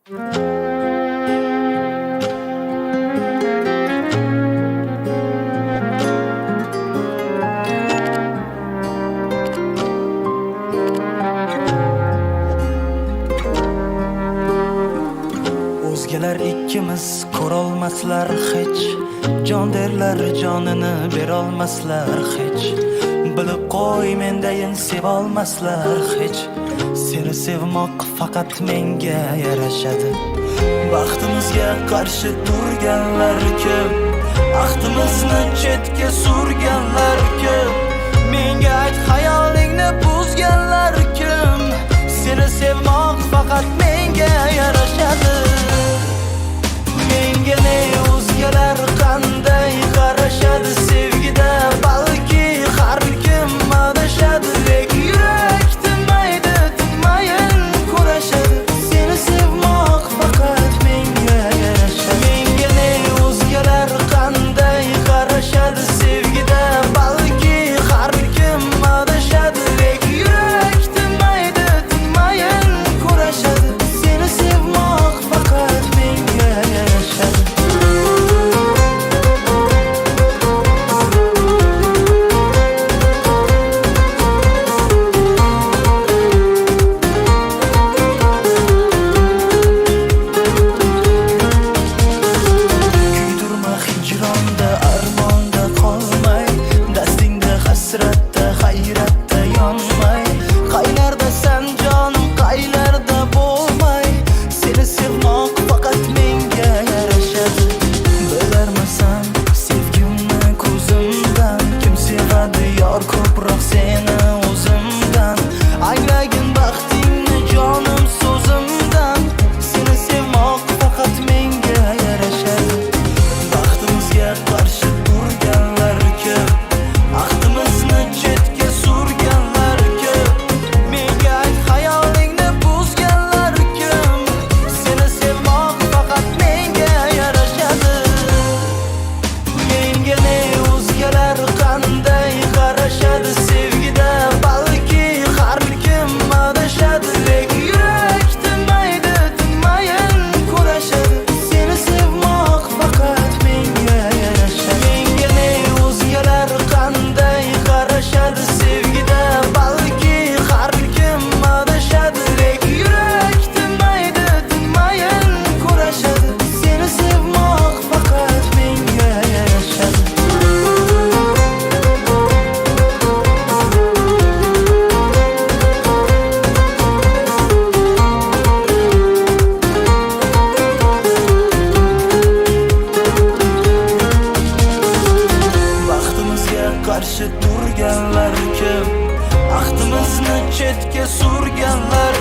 O'zgalar ikkimiz ko'rolmaslar hech, jon derlar jonini berolmaslar hech. Bilib qo'y mendayin sevolmaslar hech. Seni sevmoq faqat menga yarashadi. Baxtimizga qarshi turganlar kim? Ahdimizni chetga surganlar kim? Menga ayt, xayolingni buzganlar kim? Seni sevmoq faqat menga yarashadi. Menga ne o'zgalar qanday qarashadi sevgida, balki har kim adashadi. Lek yurak tinmaydi, tinmayin kurashadi. Seni sevmoq faqat menga yarashadi. Menga ne o'zgalar qanday qarashadi sevgida, balki har kim adashadi. Lek yurak tinmaydi, tinmayin kurashadi. Seni sevmoq faqat menga yarashadi. Kuydirma hijronda, armonda qolmay, dastingda hasratda, hayratda yonmay. Qaylarda san jonim, qaylarda bo'lmay. Seni sevmoq faqat menga yarashadi. Bilarmisan sevgimni ko'zimdan, kim sevadi yor ko'proq seni o'zimdan. Anglagin baxtingni jonim so'zimdan. Seni sevmoq faqat menga yarashadi. Baxtimizga qarshi turganlar kim? Ahdimizni chetga surganlar kim? Menga ayt, xayolingni buzganlar kim? Seni sevmoq faqat menga yarashadi. Menga ne o'zgalar qanday qarashadi sevgida, balki har kim adashadi. Lek yurak tinmaydi, tinmayin kurashadi. Seni sevmoq faqat menga yarashadi. Menga ne o'zgalar qanday qarashadi sevgida, balki har kim adashadi. Lek yurak tinmaydi, tinmayin kurashadi. Seni sevmoq faqat menga yarashadi. Baxtimizga qarshi turganlar kim? Ahdimizni chetga surganlar